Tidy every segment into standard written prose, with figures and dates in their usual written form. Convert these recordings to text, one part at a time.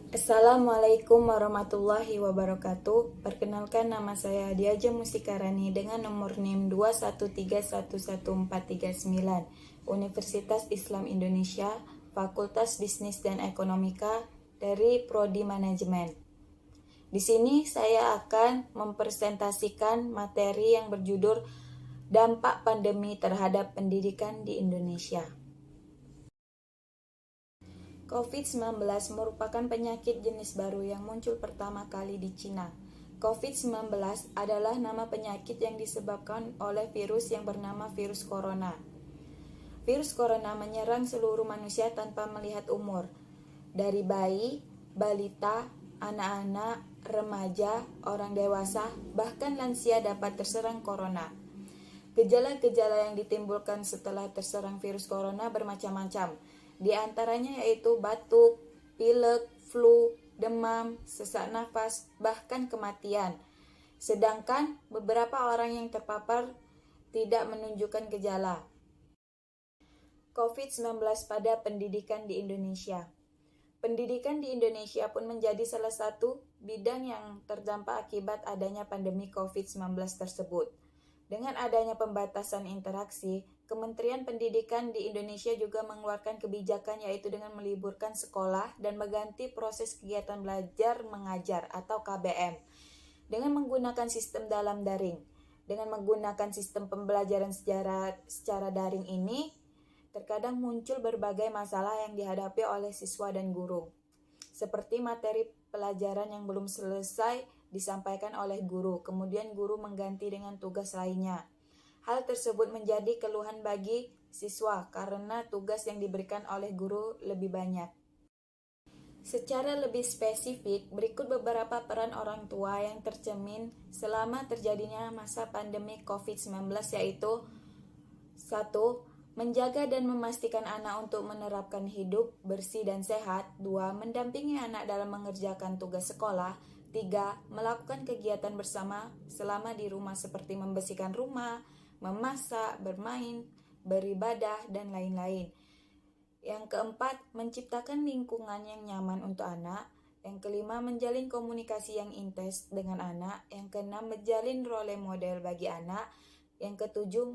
Assalamualaikum warahmatullahi wabarakatuh. Perkenalkan, nama saya Diaja Musikarani dengan nomor NIM 213111439, Universitas Islam Indonesia, Fakultas Bisnis dan Ekonomika dari Prodi Manajemen. Di sini saya akan mempresentasikan materi yang berjudul Dampak Pandemi Terhadap Pendidikan di Indonesia. COVID-19 merupakan penyakit jenis baru yang muncul pertama kali di Cina. COVID-19 adalah nama penyakit yang disebabkan oleh virus yang bernama virus corona. Virus corona menyerang seluruh manusia tanpa melihat umur, dari bayi, balita, anak-anak, remaja, orang dewasa, bahkan lansia dapat terserang corona. Gejala-gejala yang ditimbulkan setelah terserang virus corona bermacam-macam. Di antaranya yaitu batuk, pilek, flu, demam, sesak nafas, bahkan kematian. Sedangkan beberapa orang yang terpapar tidak menunjukkan gejala. COVID-19 pada pendidikan di Indonesia. Pendidikan di Indonesia pun menjadi salah satu bidang yang terdampak akibat adanya pandemi COVID-19 tersebut. Dengan adanya pembatasan interaksi, Kementerian Pendidikan di Indonesia juga mengeluarkan kebijakan yaitu dengan meliburkan sekolah dan mengganti proses kegiatan belajar mengajar atau KBM dengan menggunakan sistem dalam daring. Dengan menggunakan sistem pembelajaran secara daring ini, terkadang muncul berbagai masalah yang dihadapi oleh siswa dan guru, seperti materi pelajaran yang belum selesai disampaikan oleh guru, kemudian guru mengganti dengan tugas lainnya. Hal tersebut menjadi keluhan bagi siswa karena tugas yang diberikan oleh guru lebih banyak. Secara lebih spesifik, berikut beberapa peran orang tua yang tercermin selama terjadinya masa pandemi COVID-19 yaitu 1. Menjaga dan memastikan anak untuk menerapkan hidup bersih dan sehat. 2. Mendampingi anak dalam mengerjakan tugas sekolah. 3. Melakukan kegiatan bersama selama di rumah seperti membersihkan rumah, memasak, bermain, beribadah, dan lain-lain. Yang keempat, menciptakan lingkungan yang nyaman untuk anak. Yang kelima, menjalin komunikasi yang intens dengan anak. Yang keenam, menjalin role model bagi anak. Yang ketujuh,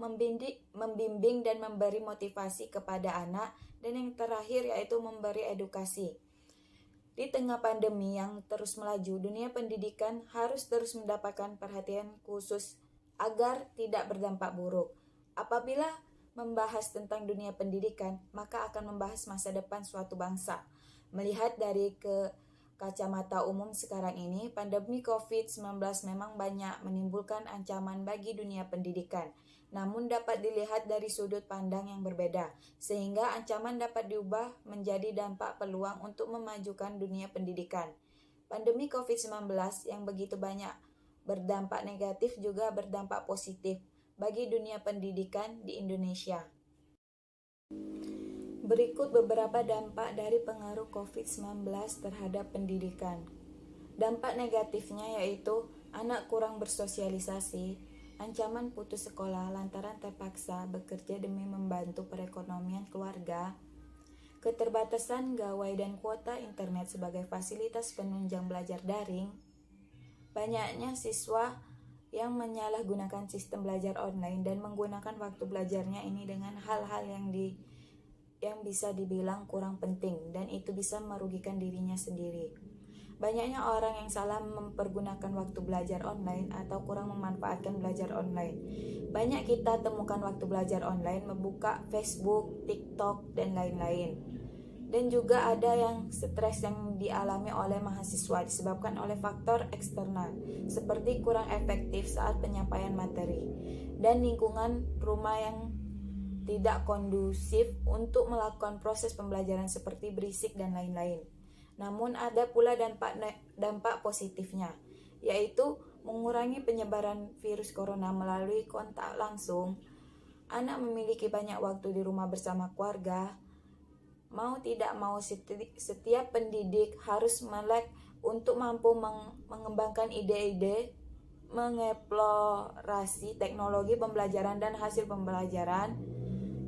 membimbing dan memberi motivasi kepada anak. Dan yang terakhir yaitu memberi edukasi. Di tengah pandemi yang terus melaju, dunia pendidikan harus terus mendapatkan perhatian khusus agar tidak berdampak buruk. Apabila membahas tentang dunia pendidikan, maka akan membahas masa depan suatu bangsa. Melihat dari kacamata umum sekarang ini, pandemi COVID-19 memang banyak menimbulkan ancaman bagi dunia pendidikan. Namun dapat dilihat dari sudut pandang yang berbeda, sehingga ancaman dapat diubah menjadi dampak peluang untuk memajukan dunia pendidikan. Pandemi COVID-19 yang begitu banyak berdampak negatif juga berdampak positif bagi dunia pendidikan di Indonesia. Berikut beberapa dampak dari pengaruh COVID-19 terhadap pendidikan. Dampak negatifnya yaitu anak kurang bersosialisasi, ancaman putus sekolah lantaran terpaksa bekerja demi membantu perekonomian keluarga, keterbatasan gawai dan kuota internet sebagai fasilitas penunjang belajar daring, banyaknya siswa yang menyalahgunakan sistem belajar online dan menggunakan waktu belajarnya ini dengan hal-hal yang bisa dibilang kurang penting dan itu bisa merugikan dirinya sendiri. Banyaknya orang yang salah mempergunakan waktu belajar online atau kurang memanfaatkan belajar online. Banyak kita temukan waktu belajar online membuka Facebook, TikTok, dan lain-lain. Dan juga ada yang stres yang dialami oleh mahasiswa disebabkan oleh faktor eksternal, seperti kurang efektif saat penyampaian materi, dan lingkungan rumah yang tidak kondusif untuk melakukan proses pembelajaran seperti berisik dan lain-lain. Namun ada pula dampak positifnya, yaitu mengurangi penyebaran virus corona melalui kontak langsung. Anak memiliki banyak waktu di rumah bersama keluarga. Mau tidak mau setiap pendidik harus melek untuk mampu mengembangkan ide-ide, mengeksplorasi teknologi pembelajaran dan hasil pembelajaran.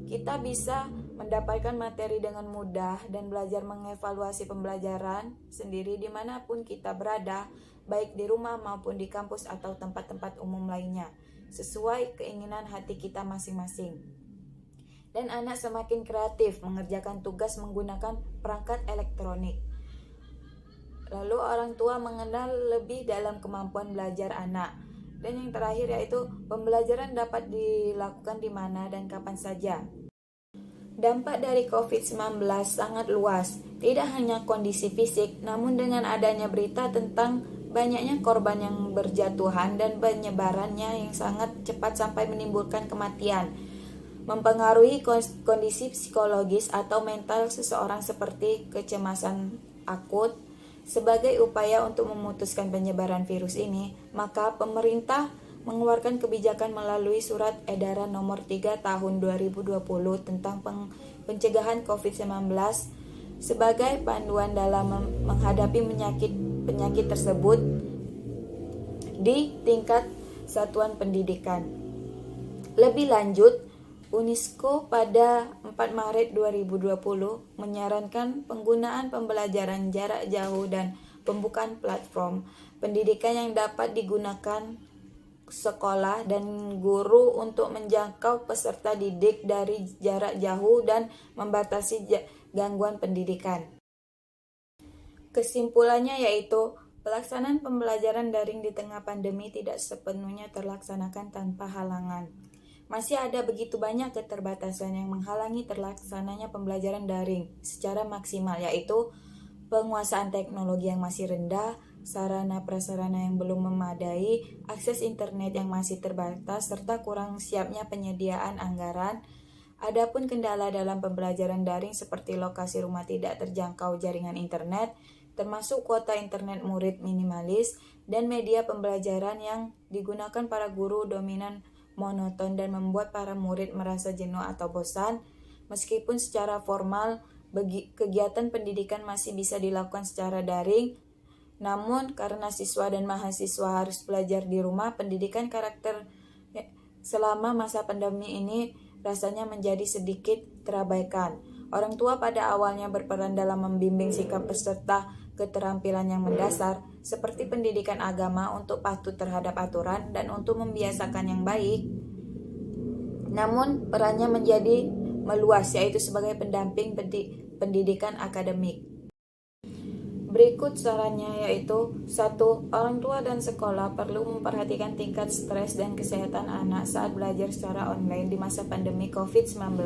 Kita bisa mendapatkan materi dengan mudah, dan belajar mengevaluasi pembelajaran sendiri dimanapun kita berada, baik di rumah maupun di kampus atau tempat-tempat umum lainnya, sesuai keinginan hati kita masing-masing. Dan anak semakin kreatif mengerjakan tugas menggunakan perangkat elektronik. Lalu orang tua mengenal lebih dalam kemampuan belajar anak. Dan yang terakhir yaitu pembelajaran dapat dilakukan di mana dan kapan saja. Dampak dari COVID-19 sangat luas, tidak hanya kondisi fisik, namun dengan adanya berita tentang banyaknya korban yang berjatuhan dan penyebarannya yang sangat cepat sampai menimbulkan kematian, mempengaruhi kondisi psikologis atau mental seseorang seperti kecemasan akut. Sebagai upaya untuk memutuskan penyebaran virus ini, maka pemerintah mengeluarkan kebijakan melalui Surat Edaran Nomor 3 Tahun 2020 tentang pencegahan COVID-19 sebagai panduan dalam menghadapi penyakit tersebut di tingkat satuan pendidikan. Lebih lanjut, UNESCO pada 4 Maret 2020 menyarankan penggunaan pembelajaran jarak jauh dan pembukaan platform pendidikan yang dapat digunakan sekolah dan guru untuk menjangkau peserta didik dari jarak jauh dan membatasi gangguan pendidikan. Kesimpulannya yaitu pelaksanaan pembelajaran daring di tengah pandemi tidak sepenuhnya terlaksanakan tanpa halangan. Masih ada begitu banyak keterbatasan yang menghalangi terlaksananya pembelajaran daring secara maksimal, yaitu penguasaan teknologi yang masih rendah, sarana prasarana yang belum memadai, akses internet yang masih terbatas, serta kurang siapnya penyediaan anggaran. Adapun kendala dalam pembelajaran daring seperti lokasi rumah tidak terjangkau jaringan internet, termasuk kuota internet murid minimalis, dan media pembelajaran yang digunakan para guru dominan monoton dan membuat para murid merasa jenuh atau bosan. Meskipun secara formal kegiatan pendidikan masih bisa dilakukan secara daring, namun karena siswa dan mahasiswa harus belajar di rumah, pendidikan karakter selama masa pandemi ini rasanya menjadi sedikit terabaikan. Orang tua pada awalnya berperan dalam membimbing sikap peserta keterampilan yang mendasar, seperti pendidikan agama untuk patuh terhadap aturan dan untuk membiasakan yang baik. Namun perannya menjadi meluas, yaitu sebagai pendamping pendidikan akademik. Berikut sarannya yaitu 1. Orang tua dan sekolah perlu memperhatikan tingkat stres dan kesehatan anak saat belajar secara online di masa pandemi COVID-19.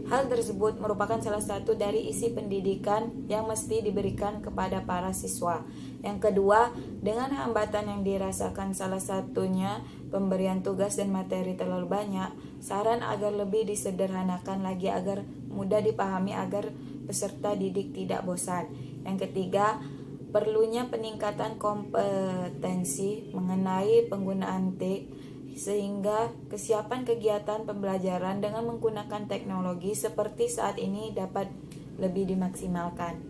Hal tersebut merupakan salah satu dari isi pendidikan yang mesti diberikan kepada para siswa. Yang kedua, dengan hambatan yang dirasakan salah satunya pemberian tugas dan materi terlalu banyak, saran agar lebih disederhanakan lagi agar mudah dipahami agar peserta didik tidak bosan. Yang ketiga, perlunya peningkatan kompetensi mengenai penggunaan TIK sehingga kesiapan kegiatan pembelajaran dengan menggunakan teknologi seperti saat ini dapat lebih dimaksimalkan.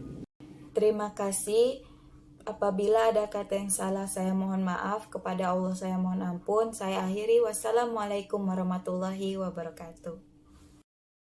Terima kasih. Apabila ada kata yang salah, saya mohon maaf. Kepada Allah saya mohon ampun. Saya akhiri. Wassalamualaikum warahmatullahi wabarakatuh.